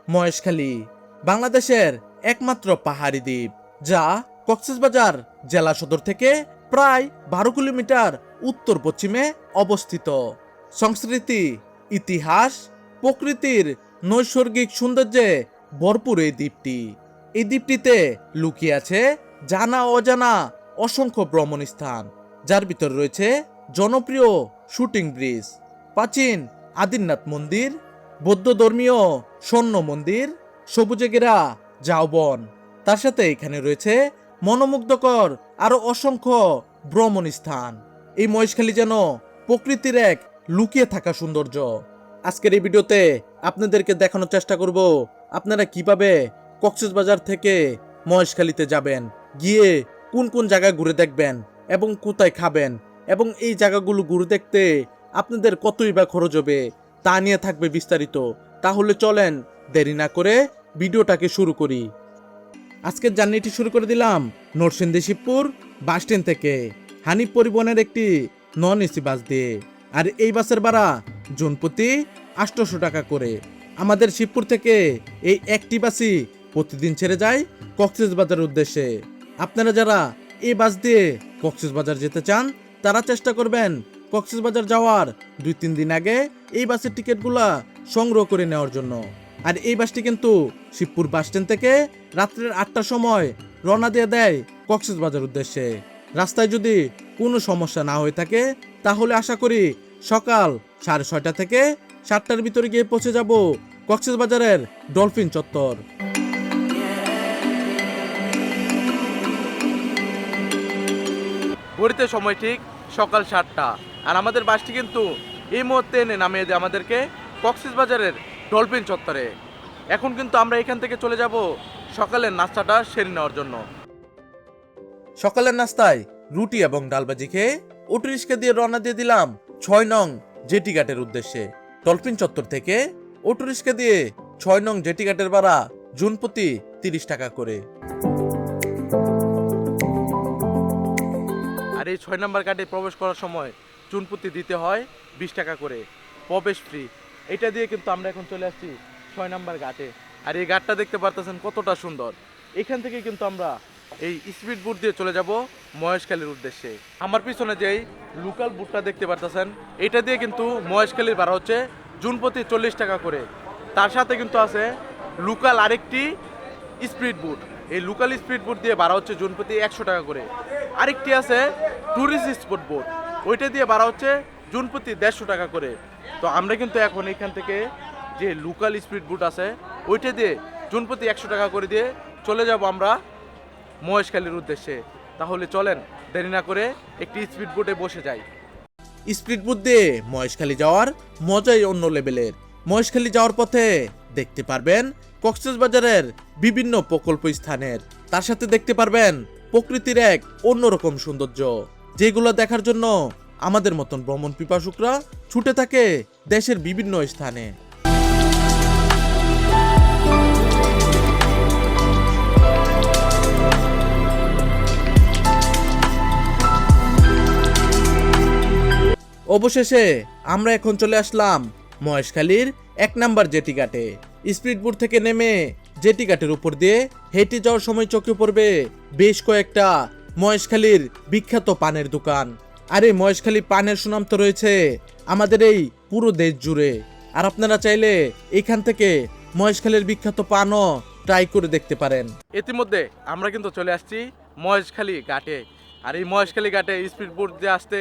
মহেশখালী বাংলাদেশের একমাত্র পাহাড়ি দ্বীপ, যা কক্সবাজার জেলা সদর থেকে প্রায় 12 কিলোমিটার উত্তর পশ্চিমে অবস্থিত। সংস্কৃতি, ইতিহাস, প্রকৃতির নৈসর্গিক সৌন্দর্যে ভরপুর এই দ্বীপটিতে লুকিয়ে আছে জানা অজানা অসংখ্য ভ্রমণ স্থান, যার ভিতর রয়েছে জনপ্রিয় শুটিং ব্রিজ, প্রাচীন আদিনাথ মন্দির, বৌদ্ধ ধর্মীয় স্বর্ণ মন্দির, সবুজে ঘেরা ঝাউবন। তার সাথে এখানে রয়েছে মনোমুগ্ধকর আরো অসংখ্য ভ্রমণ স্থান। এই মহেশখালী যেন প্রকৃতির এক লুকিয়ে থাকা সৌন্দর্য। আজকের এই ভিডিওতে আপনাদেরকে দেখানোর চেষ্টা করব আপনারা কিভাবে কক্সবাজার থেকে মহেশখালীতে যাবেন, গিয়ে কোন কোন জায়গায় ঘুরে দেখবেন এবং কোথায় খাবেন, এবং এই জায়গাগুলো ঘুরে দেখতে আপনাদের কতই বা খরচ হবে তা নিয়ে থাকবে বিস্তারিত। তাহলে চলেন দেরি না করে ভিডিওটাকে শুরু করি। আজকের জার্নিটি শুরু করে দিলাম নরসিংদী শিবপুর বাস স্ট্যান্ড থেকে হানিফ পরিবহনের একটি নন এসি বাস দিয়ে। আর এই বাসের ভাড়া জনপ্রতি 800 টাকা করে। আমাদের শিবপুর থেকে এই একটি বাসই প্রতিদিন ছেড়ে যায় কক্সবাজারের উদ্দেশ্যে। আপনারা যারা এই বাস দিয়ে কক্সবাজার যেতে চান তারা চেষ্টা করবেন কক্সবাজার যাওয়ার 2-3 দিন আগে এই বাসের টিকিটগুলা সংগ্রহ করে নেওয়ার জন্য। আর এই বাসটি কিন্তু শিবপুর বাস স্ট্যান্ড থেকে রাত্রের 8টার সময় রওনা দিয়ে দেয় কক্সবাজার উদ্দেশ্যে। রাস্তায় যদি কোনো সমস্যা না হয়ে থাকে তাহলে আশা করি সকাল 6:30 থেকে 7টার ভিতরে গিয়ে পৌঁছে যাব কক্সবাজারের ডলফিন চত্বর। ঘড়িতে সময় ঠিক সকাল 7টা, আর আমাদের বাসটি কিন্তু এই মুহূর্তে এনে নামিয়ে দেয় আমাদেরকে কক্সবাজারের ডলফিন চত্বরে। এখন কিন্তু আমরা এখান থেকে চলে যাব সকালের নাস্তাটা সেরে নেওয়ার জন্য। সকালের নাস্তায় রুটি এবং ডালবাজি খেয়ে অটো রিক্সা দিয়ে রওনা দিয়ে দিলাম 6 নং জেটি ঘাটের উদ্দেশ্যে। ডলফিন চত্বর থেকে অটো রিক্সা দিয়ে 6 নং জেটি ঘাটের ভাড়া জনপ্রতি 30 টাকা করে। আর এই 6 নম্বর ঘাটে প্রবেশ করার সময় জনপ্রতি দিতে হয় 20 টাকা করে, প্রবেশ ফ্রি। এটা দিয়ে কিন্তু আমরা এখন চলে আসছি 6 নম্বর ঘাটে। আর এই ঘাটটা দেখতে পারতেছেন কতটা সুন্দর। এখান থেকে কিন্তু আমরা এই স্পিড বোট দিয়ে চলে যাব মহেশখালীর উদ্দেশ্যে। আমার পিছনে যেই লোকাল বোটটা দেখতে পারতেছেন এটা দিয়ে কিন্তু মহেশখালীর ভাড়া হচ্ছে জনপ্রতি 40 টাকা করে। তার সাথে কিন্তু আছে লোকাল আরেকটি স্পিড বোট। এই লোকাল স্পিড বোট দিয়ে ভাড়া হচ্ছে জনপ্রতি 100 টাকা করে। আরেকটি আছে ট্যুরিস্ট স্পট বোট, ওইটা দিয়ে ভাড়া হচ্ছে জনপ্রতি 150 টাকা করে। তো আমরা কিন্তু এখন এখান থেকে যে লোকাল স্পিড বোট আছে ওইটা দিয়ে জনপ্রতি 100 টাকা করে দিয়ে চলে যাব আমরা মহেশখালীর উদ্দেশ্যে। তাহলে চলেন দেরি না করে একটি স্পিড বোটে বসে যাই। স্পিড বোট দিয়ে মহেশখালী যাওয়ার মজাই অন্য লেভেলের। মহেশখালী যাওয়ার পথে দেখতে পারবেন কক্সবাজারের বিভিন্ন প্রকল্প স্থানের, তার সাথে দেখতে পারবেন প্রকৃতির এক অন্যরকম সৌন্দর্য, যেগুলো দেখার জন্য আমাদের মতন ভ্রমণ পিপাসুকরা ছুটে থাকে দেশের বিভিন্ন স্থানে। অবশেষে আমরা এখন চলে আসলাম মহেশখালীর 1 নাম্বার জেটি ঘাটে। স্পিড বোট থেকে নেমে জেটি ঘাটের উপর দিয়ে হেঁটে যাওয়ার সময় চোখে পড়বে বেশ কয়েকটা মহেশখালীর বিখ্যাত পানের দোকান। আর এই মহেশখালী পানের সুনাম তো রয়েছে আমাদের এই পুরো দেশ জুড়ে। আর আপনারা চাইলে এখান থেকে মহেশখালীর বিখ্যাত পানও ট্রাই করে দেখতে পারেন। ইতিমধ্যে আমরা কিন্তু চলে আসছি মহেশখালী ঘাটে। আর এই মহেশখালী ঘাটে স্পিড বোট দিয়ে আসতে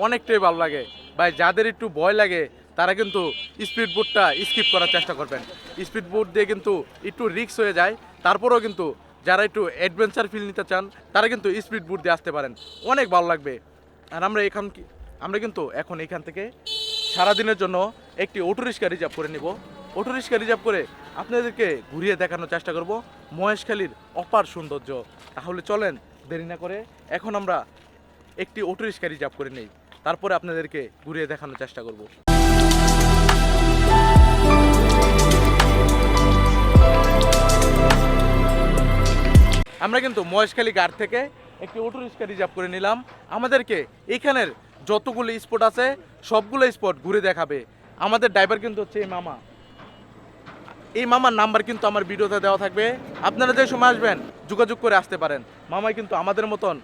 অনেকটাই ভালো লাগে ভাই। যাদের একটু ভয় লাগে তারা কিন্তু স্পিড বোটটা স্কিপ করার চেষ্টা করবেন। স্পিড বোট দিয়ে কিন্তু একটু রিস্ক হয়ে যায়, তারপরেও কিন্তু যারা একটু অ্যাডভেঞ্চার ফিল নিতে চান তারা কিন্তু স্পিড বোট দিয়ে আসতে পারেন, অনেক ভালো লাগবে। আর আমরা কিন্তু এখন এখান থেকে সারাদিনের জন্য একটি অটো রিক্সা রিজার্ভ করে নিব। অটো রিক্সা রিজার্ভ করে আপনাদেরকে ঘুরিয়ে দেখানোর চেষ্টা করব মহেশখালীর অপার সৌন্দর্য। তাহলে চলেন দেরি না করে এখন আমরা একটি অটো রিক্সা রিজার্ভ করে নেই, তারপরে আপনাদেরকে ঘুরিয়ে দেখানোর চেষ্টা করব। আমরা কিন্তু মহেশখালী ঘাট থেকে একটি অটো রিক্সা রিজার্ভ করে নিলাম। আমাদেরকে এখানের যতগুলো স্পট আছে সবগুলো স্পট ঘুরে দেখাবে। আমাদের ড্রাইভার কিন্তু হচ্ছে এই মামা। এই মামার নাম্বার কিন্তু আমার ভিডিওতে দেওয়া থাকবে, আপনারা যে সময় আসবেন যোগাযোগ করে আসতে পারেন। মামাই কিন্তু আমাদের মতন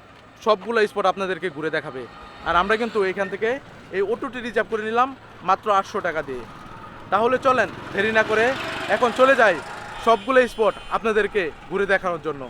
সবগুলো স্পট আপনাদেরকে ঘুরে দেখাবে। আর আমরা কিন্তু এখান থেকে এই অটোটি রিজার্ভ করে নিলাম মাত্র 800 টাকা দিয়ে। তাহলে চলেন দেরি না করে এখন চলে যাই সবগুলো স্পট আপনাদেরকে ঘুরে দেখানোর জন্য।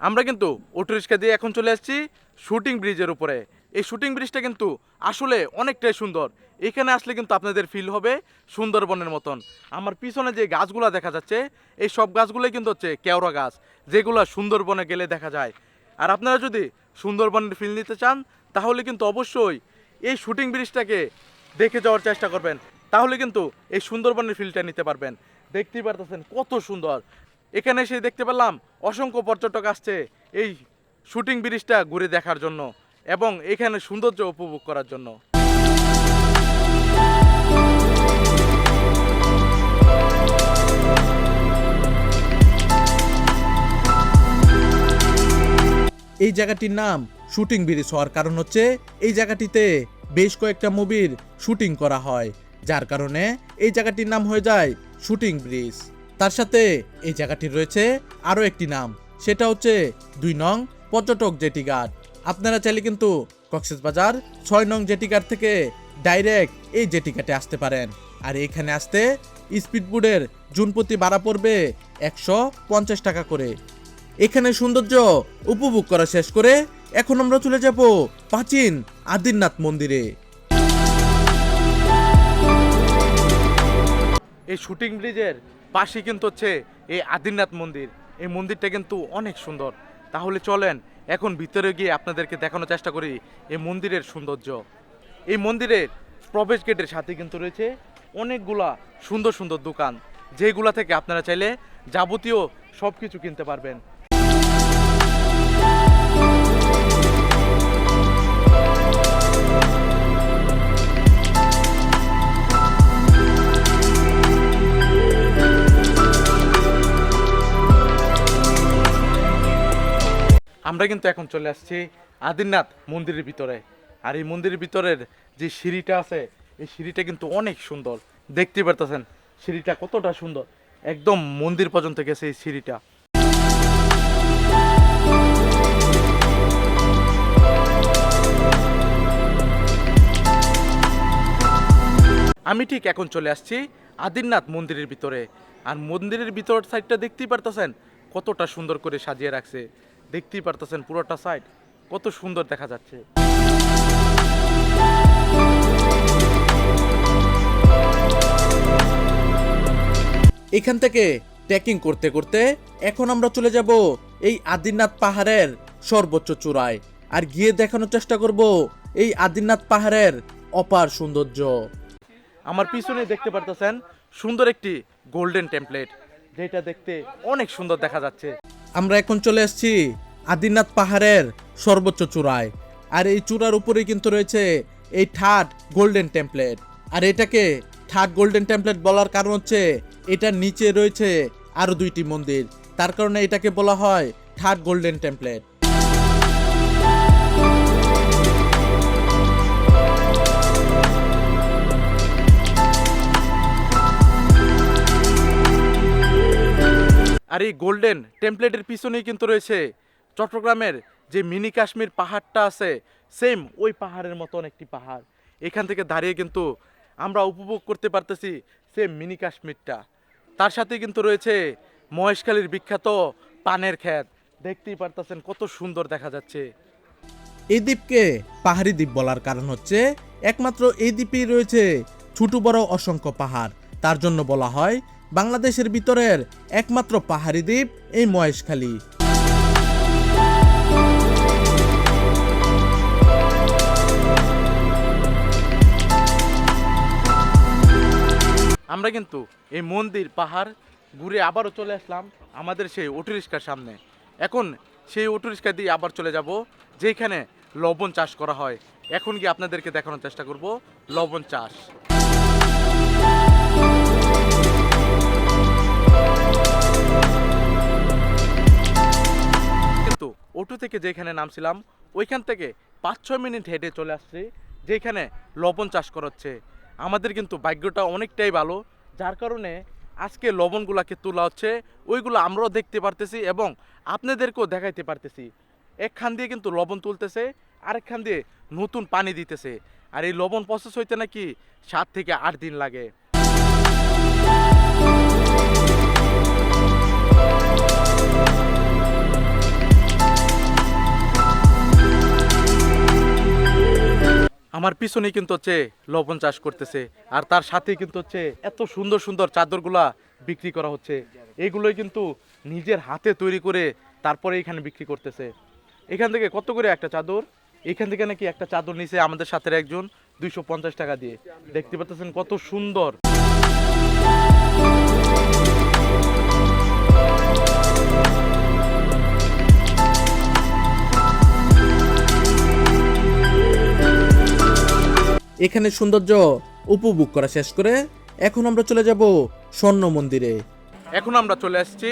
আমরা কিন্তু অটো রিক্সা দিয়ে এখন চলে আসছি শুটিং ব্রিজের উপরে। এই শুটিং ব্রিজটা কিন্তু আসলে অনেকটাই সুন্দর। এখানে আসলে কিন্তু আপনাদের ফিল হবে সুন্দরবনের মতন। আমার পিছনে যে গাছগুলো দেখা যাচ্ছে এই সব গাছগুলোই কিন্তু হচ্ছে কেওড়া গাছ, যেগুলো সুন্দরবনে গেলে দেখা যায়। আর আপনারা যদি সুন্দরবনের ফিল নিতে চান তাহলে কিন্তু অবশ্যই এই শুটিং ব্রিজটাকে দেখে যাওয়ার চেষ্টা করবেন, তাহলে কিন্তু এই সুন্দরবনের ফিলটা নিতে পারবেন। দেখতেই পারতেছেন কত সুন্দর। এখানে এসে দেখতে পেলাম অসংখ্য পর্যটক আসছে এই শুটিং ব্রিজটা ঘুরে দেখার জন্য এবং এখানে সৌন্দর্য উপভোগ করার জন্য। এই জায়গাটির নাম শুটিং ব্রিজ হওয়ার কারণ হচ্ছে এই জায়গাটিতে বেশ কয়েকটা মুভির শুটিং করা হয়, যার কারণে এই জায়গাটির নাম হয়ে যায় শুটিং ব্রিজ। তার সাথে এই জায়গাটির রয়েছে আরও একটি নাম, সেটা হচ্ছে 2 নং পর্যটক জেটিঘাট। আপনারা চাইলে কিন্তু কক্সবাজার 6 নং জেটিঘাট থেকে ডাইরেক্ট এই জেটিঘাটে আসতে পারেন। আর এখানে আসতে স্পিডবোটের জুনপ্রতি ভাড়া পড়বে 150 টাকা করে। এখানে সৌন্দর্য উপভোগ করা শেষ করে এখন আমরা চলে যাব প্রাচীন আদিনাথ মন্দিরে। এই শুটিং ব্রিজের পাশে কিন্তু হচ্ছে এই আদিনাথ মন্দির। এই মন্দিরটা কিন্তু অনেক সুন্দর। তাহলে চলেন এখন ভিতরে গিয়ে আপনাদেরকে দেখানোর চেষ্টা করি এই মন্দিরের সৌন্দর্য। এই মন্দিরের প্রবেশ গেটের সাথে কিন্তু রয়েছে অনেকগুলা সুন্দর সুন্দর দোকান, যেগুলা থেকে আপনারা চাইলে যাবতীয় সব কিছু কিনতে পারবেন। আমরা কিন্তু এখন চলে আসছি আদিনাথ মন্দিরের ভিতরে। আর এই মন্দিরের ভিতরের যে সিঁড়িটা আছে এই সিঁড়িটা কিন্তু অনেক সুন্দর। দেখতে পারতেছেন সিঁড়িটা কতটা সুন্দর, একদম মন্দির পর্যন্ত গেছে এই সিঁড়িটা। আমি ঠিক এখন চলে আসছি আদিনাথ মন্দিরের ভিতরে। আর মন্দিরের ভিতর সাইডটা দেখতেই পারতেছেন কতটা সুন্দর করে সাজিয়ে রাখছে। দেখতেই পারতেছেন পুরোটা সাইড কত সুন্দর দেখা যাচ্ছে। এখান থেকে ট্রেকিং করতে করতে এখন আমরা চলে যাব এই আদিনাথ পাহাড়ের সর্বোচ্চ চূড়ায়, আর গিয়ে দেখানোর চেষ্টা করব এই আদিনাথ পাহাড়ের অপার সৌন্দর্য। আমার পিছনে দেখতে পারতেছেন সুন্দর একটি গোল্ডেন টেমপ্লেট, যেটা দেখতে অনেক সুন্দর দেখা যাচ্ছে। আমরা এখন চলে এসেছি আদিনাথ পাহাড়ের সর্বোচ্চ চূড়ায়, আর এই চূড়ার উপরেই কিন্তু রয়েছে এই থার্ড গোল্ডেন টেমপ্লেট। আর এটাকে থার্ড গোল্ডেন টেমপ্লেট বলার কারণ হচ্ছে এটার নিচে রয়েছে আরো 2টি মন্দির, তার কারণে এটাকে বলা হয় থার্ড গোল্ডেন টেমপ্লেট। আর এই গোল্ডেন টেমপ্লেটের পিছনেই কিন্তু রয়েছে চট্টগ্রামের যে মিনি কাশ্মীর পাহাড়টা আছে, সেম ওই পাহাড়ের মতন একটি পাহাড়। এখান থেকে দাঁড়িয়ে কিন্তু আমরা উপভোগ করতে পারতেছি সেম মিনি কাশ্মীরটা। তার সাথে কিন্তু রয়েছে মহেশখালীর বিখ্যাত পানের ক্ষেত। দেখতেই পারতেছেন কত সুন্দর দেখা যাচ্ছে। এই দ্বীপকে পাহাড়ি দ্বীপ বলার কারণ হচ্ছে একমাত্র এই দ্বীপেই রয়েছে ছোট বড় অসংখ্য পাহাড়, তার জন্য বলা হয় বাংলাদেশের ভিতরের একমাত্র পাহাড়ি দ্বীপ এই মহেশখালী। আমরা কিন্তু এই মন্দির পাহাড় ঘুরে আবারও চলে আসলাম আমাদের সেই অটো রিক্সার সামনে। এখন সেই অটো রিক্সা দিয়ে আবার চলে যাব যেখানে লবণ চাষ করা হয়। এখন গিয়ে আপনাদেরকে দেখানোর চেষ্টা করব লবণ চাষ। কিন্তু অটো থেকে যেখানে নামছিলাম ওইখান থেকে 5-6 মিনিট হেঁটে চলে আসছি যেখানে লবণ চাষ করা হচ্ছে। আমাদের কিন্তু ভাগ্যটা অনেকটাই ভালো, যার কারণে আজকে লবণগুলাকে তোলা হচ্ছে, ওইগুলো আমরাও দেখতে পারতেছি এবং আপনাদেরকেও দেখাইতে পারতেছি। একখান দিয়ে কিন্তু লবণ তুলতেছে, আরেকখান দিয়ে নতুন পানি দিতেছে। আর এই লবণ প্রসেস হইতে নাকি 7 থেকে 8 দিন লাগে। আমার পিছনে কিন্তু হচ্ছে লবণ চাষ করতেছে, আর তার সাথে কিন্তু হচ্ছে এত সুন্দর সুন্দর চাদরগুলা বিক্রি করা হচ্ছে। এইগুলোই কিন্তু নিজের হাতে তৈরি করে তারপরে এখানে বিক্রি করতেছে। এখান থেকে কত করে একটা চাদর? এখান থেকে নাকি একটা চাদর নিছে আমাদের সাথে একজন 250 টাকা দিয়ে। দেখতে পাচ্ছেন কত সুন্দর। এখানে সৌন্দর্য উপভোগ করা শেষ করে এখন আমরা চলে যাব স্বর্ণ মন্দিরে। এখন আমরা চলে আসছি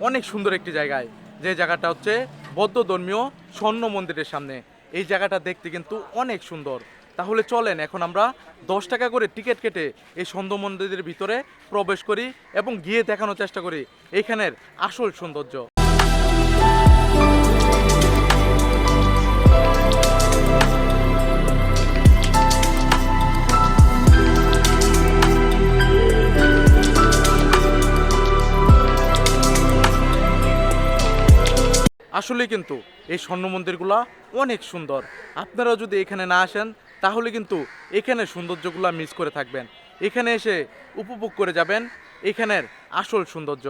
অনেক সুন্দর একটি জায়গায়, যে জায়গাটা হচ্ছে বৌদ্ধ ধর্মীয় স্বর্ণ মন্দিরের সামনে। এই জায়গাটা দেখতে কিন্তু অনেক সুন্দর। তাহলে চলেন এখন আমরা 10 টাকা করে টিকিট কেটে এই স্বর্ণ মন্দিরের ভিতরে প্রবেশ করি এবং গিয়ে দেখানোর চেষ্টা করি এখানের আসল সৌন্দর্য। আসলে কিন্তু এই স্বর্ণ মন্দিরগুলা অনেক সুন্দর। আপনারা যদি এখানে না আসেন তাহলে কিন্তু এখানে সৌন্দর্যগুলা মিস করে থাকবেন। এখানে এসে উপভোগ করে যাবেন এখানের আসল সৌন্দর্য।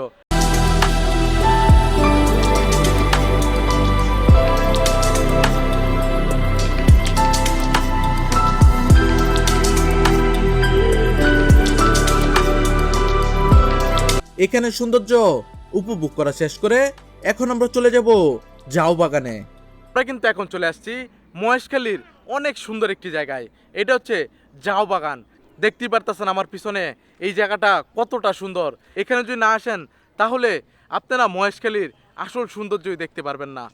এখানে সৌন্দর্য উপভোগ করা শেষ করে এখন আমরা চলে যাব জাউ বাগানে। আমরা কিন্তু এখন চলে আসছি মহেশখালীর অনেক সুন্দর একটি জায়গায়। এটা হচ্ছে জাউ বাগান। দেখতেই পারতেছেন আমার পিছনে এই জায়গাটা কতটা সুন্দর। এখানে যদি না আসেন তাহলে আপনারা মহেশখালীর আসল সৌন্দর্যই দেখতে পারবেন না।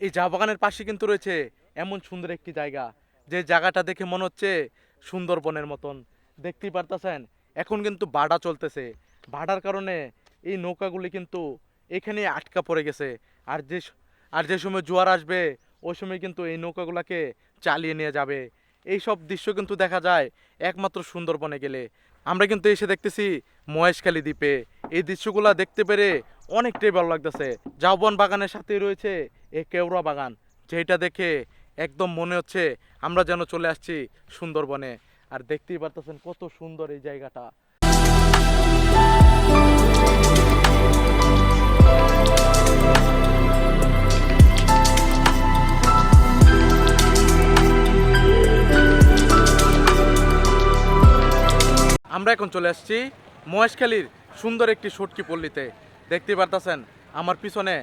এই চা বাগানের পাশে কিন্তু রয়েছে এমন সুন্দর একটি জায়গা, যে জায়গাটা দেখে মনে হচ্ছে সুন্দরবনের মতন। দেখতেই পারতেছেন এখন কিন্তু ভাড়া চলতেছে। ভাড়ার কারণে এই নৌকাগুলি কিন্তু এখানে আটকা পড়ে গেছে। আর যে সময় জোয়ার আসবে ওই সময় কিন্তু এই নৌকাগুলোকে চালিয়ে নিয়ে যাবে। এই সব দৃশ্য কিন্তু দেখা যায় একমাত্র সুন্দরবনে গেলে। আমরা কিন্তু এসে দেখতেছি মহেশখালী দ্বীপে। এই দৃশ্যগুলো দেখতে পেরে অনেকটাই ভালো লাগতেছে। জাউবন বাগানের সাথে রয়েছে এই কেওড়া বাগান, যেটা দেখে একদম মনে হচ্ছে আমরা যেন চলে আসছি সুন্দরবনে। আর দেখতেই পারতেছেন কত সুন্দর এই জায়গাটা। আমরা এখন চলে আসছি মহেশখালীর সুন্দর একটি শুটকি পল্লীতে। দেখতে পারতেছেন আমার পিছনে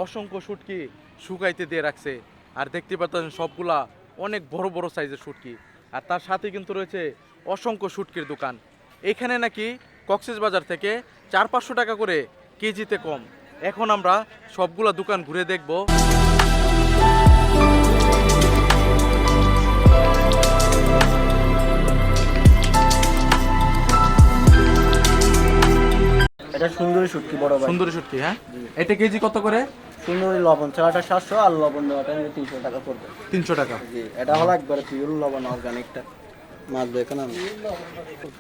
অসংখ্য শুটকি শুকাইতে দিয়ে রাখছে। আর দেখতে পারতেছেন সবগুলা অনেক বড় বড় সাইজের শুটকি। আর তার সাথে কিন্তু রয়েছে অসংখ্য শুটকির দোকান। এখানে নাকি কক্সবাজার থেকে 400-500 টাকা করে কেজিতে কম। এখন আমরা সবগুলা দোকান ঘুরে দেখব। এটা সুন্দরী শুটকি বড় ভাই। সুন্দরী শুটকি, হ্যাঁ। এটা কেজি কত করে? সুন্দরী লবণ ছাড়াটা 700 আর লবণ দেওয়াটা 300 টাকা পড়বে। 300 টাকা। জি, এটা হলো একবারে পিওর লবণ অর্গানিকটা। মাছ দেখেন আমি।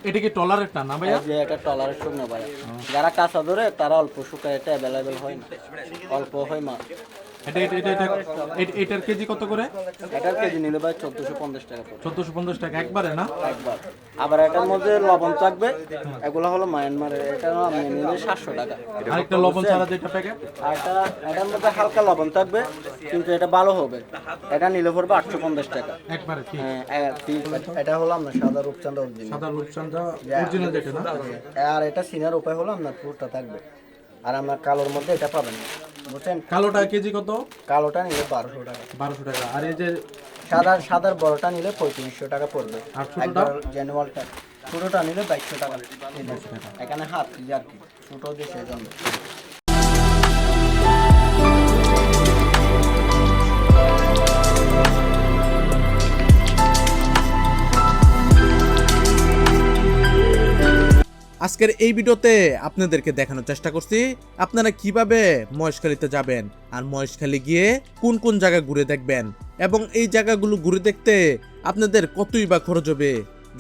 এটা কি টলারের টা না ভাইয়া? যে এটা টলারের শুকনো ভাই। যারা কাঁচা ধরে তারা অল্প শুকায়, এটা অ্যাভেলেবেল হয় না। অল্প হয় মাছ। এটার কেজি কত করে? এটার কেজি নিলে ভাই 1450 টাকা পড়বে। 1450 টাকা একবারে না? একবার। আবার এটার মধ্যে লবণ থাকবে, এগুলো হলো মায়ানমারের। এটা আপনি নিলে 700 টাকা। আরেকটা লবণ ছাড়া যেটা প্যাকেট? আর এটার মধ্যে হালকা লবণ থাকবে, কিন্তু এটা ভালো হবে। এটা নিলে পড়বে 850 টাকা একবারে ঠিক। হ্যাঁ, এটা হলো আপনার সাদা রূপচাঁদা অরিজিনাল। সাদা রূপচাঁদা অরিজিনাল যেটা না? আর এটা সিনার উপায় হলো আপনার পুরোটা থাকবে। আর আপনার কালোর মধ্যে এটা পাবেন না, বুঝছেন? কালোটা কেজি কত? কালোটা নিলে 1200 টাকা। 1200 টাকা। আর এই যে সাদার বড়টা নিলে 3500 টাকা পড়বে। আর ছোটটা? একবার জ্যানুয়ালটা ছোটটা নিলে 2200 টাকা। এখানে হাত আর কি ছোট দেশের জন্য। আজকের এই ভিডিওতে আপনাদেরকে দেখানোর চেষ্টা করছি আপনারা কিভাবে মহেশখালীতে যাবেন আর মহেশখালী গিয়ে কোন কোন জায়গা ঘুরে দেখবেন এবং এই জায়গাগুলো ঘুরে দেখতে আপনাদের কতই বা খরচ হবে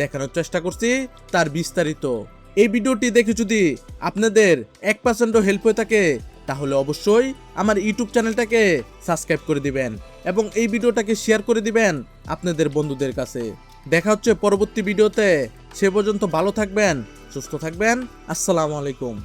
দেখানোর চেষ্টা করছি তার বিস্তারিত। এই ভিডিওটি দেখে যদি আপনাদের 1% হেল্প হয়ে থাকে তাহলে অবশ্যই আমার ইউটিউব চ্যানেলটাকে সাবস্ক্রাইব করে দিবেন এবং এই ভিডিওটাকে শেয়ার করে দিবেন আপনাদের বন্ধুদের কাছে। দেখা হচ্ছে পরবর্তী ভিডিওতে, সে পর্যন্ত ভালো থাকবেন, সুস্থ থাকবেন। আসসালামু আলাইকুম।